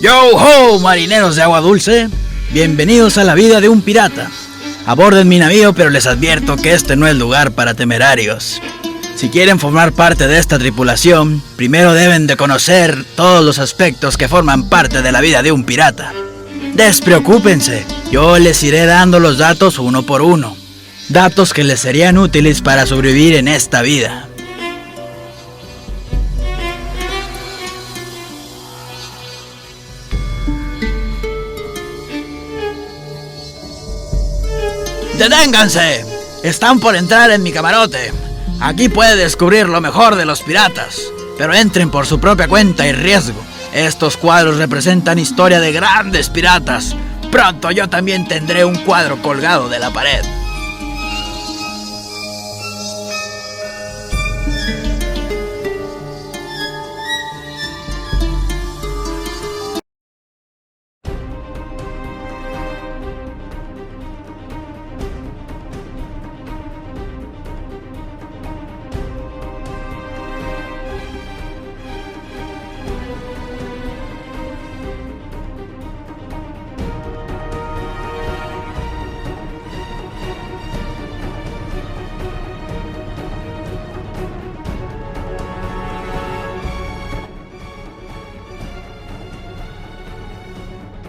Yo ho, marineros de agua dulce, bienvenidos a la vida de un pirata. Aborden mi navío, pero les advierto que este no es lugar para temerarios. Si quieren formar parte de esta tripulación, primero deben de conocer todos los aspectos que forman parte de la vida de un pirata. Despreocúpense, yo les iré dando los datos uno por uno. Datos que les serían útiles para sobrevivir en esta vida. ¡Deténganse! Están por entrar en mi camarote. Aquí puede descubrir lo mejor de los piratas, pero entren por su propia cuenta y riesgo. Estos cuadros representan historia de grandes piratas. Pronto yo también tendré un cuadro colgado de la pared.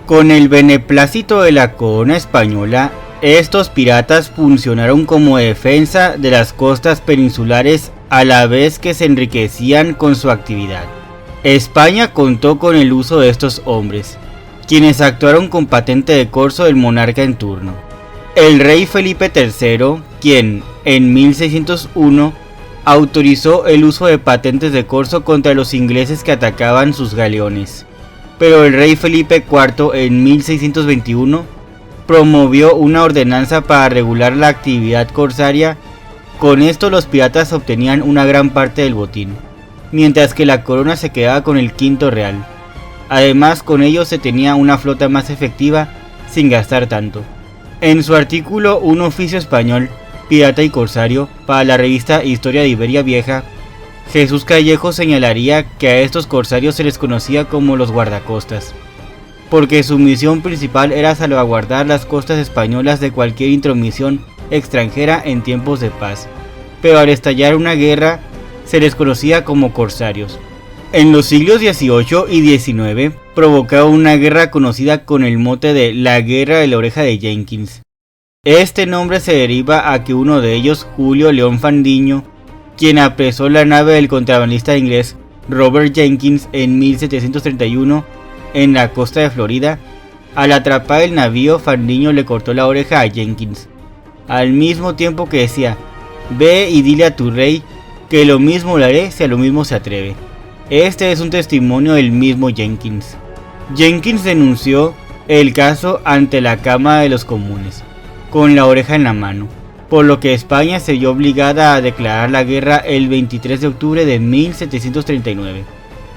Con el beneplácito de la corona española, estos piratas funcionaron como defensa de las costas peninsulares a la vez que se enriquecían con su actividad. España contó con el uso de estos hombres, quienes actuaron con patente de corso del monarca en turno. El rey Felipe III, quien en 1601 autorizó el uso de patentes de corso contra los ingleses que atacaban sus galeones. Pero el rey Felipe IV en 1621 promovió una ordenanza para regular la actividad corsaria. Con esto los piratas obtenían una gran parte del botín, mientras que la corona se quedaba con el quinto real. Además, con ello se tenía una flota más efectiva sin gastar tanto. En su artículo Un oficio español, pirata y corsario, para la revista Historia de Iberia Vieja, Jesús Callejo señalaría que a estos corsarios se les conocía como los guardacostas, porque su misión principal era salvaguardar las costas españolas de cualquier intromisión extranjera en tiempos de paz, pero al estallar una guerra se les conocía como corsarios. En los siglos XVIII y XIX provocaba una guerra conocida con el mote de la Guerra de la Oreja de Jenkins. Este nombre se deriva a que uno de ellos, Julio León Fandiño, quien apresó la nave del contrabandista inglés Robert Jenkins en 1731 en la costa de Florida, al atrapar el navío, Fandiño le cortó la oreja a Jenkins, al mismo tiempo que decía: ve y dile a tu rey que lo mismo le haré si a lo mismo se atreve. Este es un testimonio del mismo Jenkins. Jenkins denunció el caso ante la Cámara de los Comunes, con la oreja en la mano, por lo que España se vio obligada a declarar la guerra el 23 de octubre de 1739.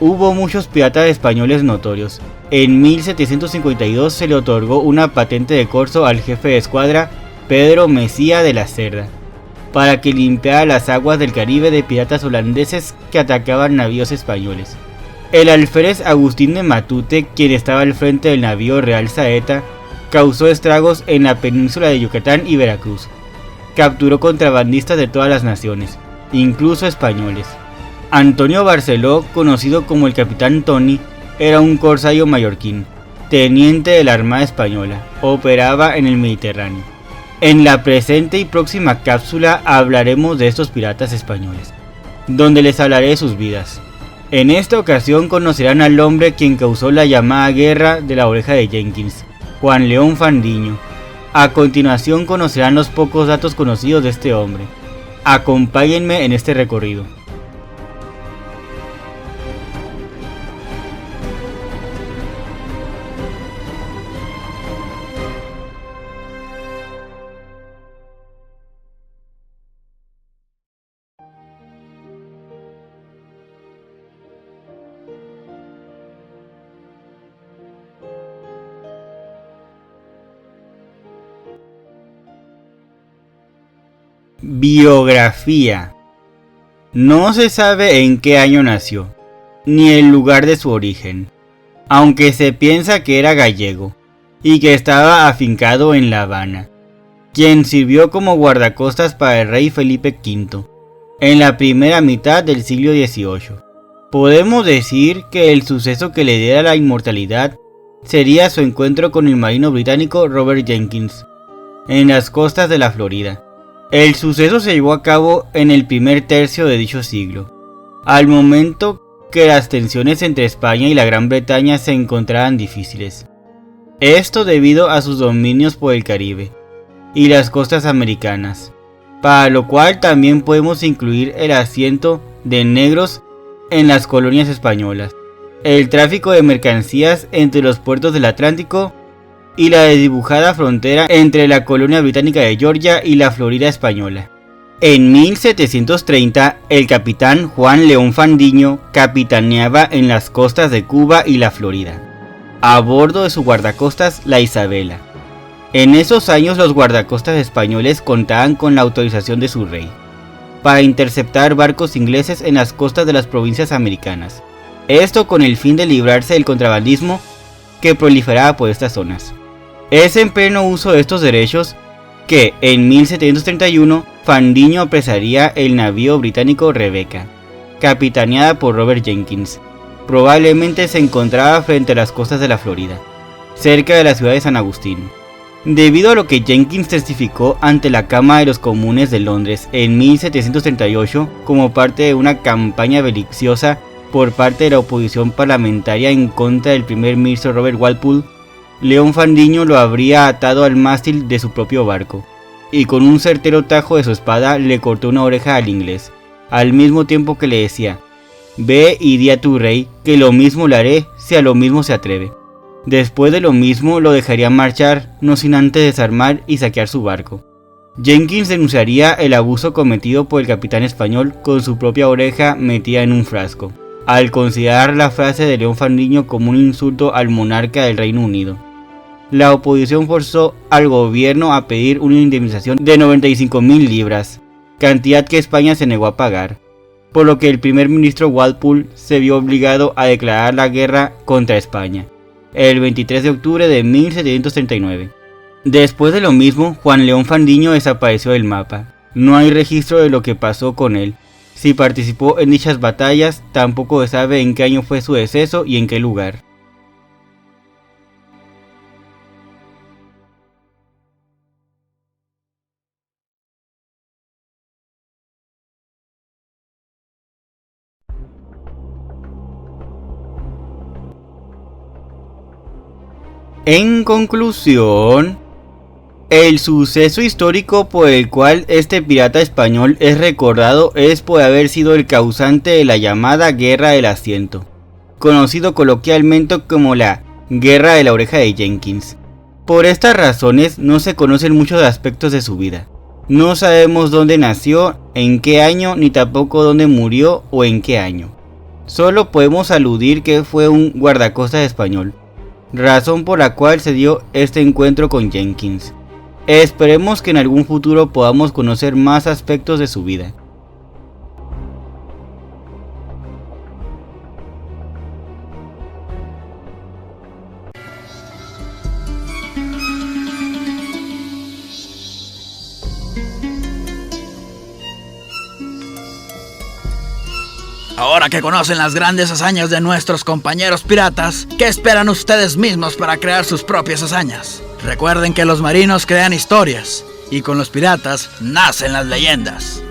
Hubo muchos piratas españoles notorios. En 1752 se le otorgó una patente de corso al jefe de escuadra Pedro Mesía de la Cerda, para que limpiara las aguas del Caribe de piratas holandeses que atacaban navíos españoles. El alférez Agustín de Matute, quien estaba al frente del navío Real Saeta, causó estragos en la península de Yucatán y Veracruz. Capturó contrabandistas de todas las naciones, incluso españoles. Antonio Barceló, conocido como el Capitán Tony, era un corsario mallorquín, teniente de la Armada Española, operaba en el Mediterráneo. En la presente y próxima cápsula hablaremos de estos piratas españoles, donde les hablaré de sus vidas. En esta ocasión conocerán al hombre quien causó la llamada Guerra de la Oreja de Jenkins, Juan León Fandiño. A continuación conocerán los pocos datos conocidos de este hombre. Acompáñenme en este recorrido. Biografía. No se sabe en qué año nació, ni el lugar de su origen, aunque se piensa que era gallego y que estaba afincado en La Habana, quien sirvió como guardacostas para el rey Felipe V en la primera mitad del siglo XVIII. Podemos decir que el suceso que le diera la inmortalidad sería su encuentro con el marino británico Robert Jenkins en las costas de la Florida. El suceso se llevó a cabo en el primer tercio de dicho siglo, al momento que las tensiones entre España y la Gran Bretaña se encontraban difíciles. Esto debido a sus dominios por el Caribe y las costas americanas, para lo cual también podemos incluir el asiento de negros en las colonias españolas, el tráfico de mercancías entre los puertos del Atlántico y la desdibujada frontera entre la colonia británica de Georgia y la Florida española. En 1730, el capitán Juan León Fandiño capitaneaba en las costas de Cuba y la Florida, a bordo de su guardacostas la Isabela. En esos años los guardacostas españoles contaban con la autorización de su rey para interceptar barcos ingleses en las costas de las provincias americanas, esto con el fin de librarse del contrabandismo que proliferaba por estas zonas. Es en pleno uso de estos derechos que en 1731 Fandiño apresaría el navío británico Rebecca, capitaneada por Robert Jenkins. Probablemente se encontraba frente a las costas de la Florida, cerca de la ciudad de San Agustín. Debido a lo que Jenkins testificó ante la Cámara de los Comunes de Londres en 1738 como parte de una campaña beliciosa por parte de la oposición parlamentaria en contra del primer ministro Robert Walpole, León Fandiño lo habría atado al mástil de su propio barco y con un certero tajo de su espada le cortó una oreja al inglés, al mismo tiempo que le decía: «Ve y di a tu rey que lo mismo le haré si a lo mismo se atreve». Después de lo mismo lo dejaría marchar, no sin antes desarmar y saquear su barco. Jenkins denunciaría el abuso cometido por el capitán español con su propia oreja metida en un frasco, al considerar la frase de León Fandiño como un insulto al monarca del Reino Unido. La oposición forzó al gobierno a pedir una indemnización de 95.000 libras, cantidad que España se negó a pagar, por lo que el primer ministro Walpole se vio obligado a declarar la guerra contra España el 23 de octubre de 1739. Después de lo mismo, Juan León Fandiño desapareció del mapa. No hay registro de lo que pasó con él. Si participó en dichas batallas, tampoco se sabe en qué año fue su deceso y en qué lugar. En conclusión, el suceso histórico por el cual este pirata español es recordado es por haber sido el causante de la llamada Guerra del Asiento, conocido coloquialmente como la Guerra de la Oreja de Jenkins. Por estas razones no se conocen muchos aspectos de su vida. No sabemos dónde nació, en qué año, ni tampoco dónde murió o en qué año. Solo podemos aludir que fue un guardacostas español, razón por la cual se dio este encuentro con Jenkins. Esperemos que en algún futuro podamos conocer más aspectos de su vida. Ahora que conocen las grandes hazañas de nuestros compañeros piratas, ¿qué esperan ustedes mismos para crear sus propias hazañas? Recuerden que los marinos crean historias y con los piratas nacen las leyendas.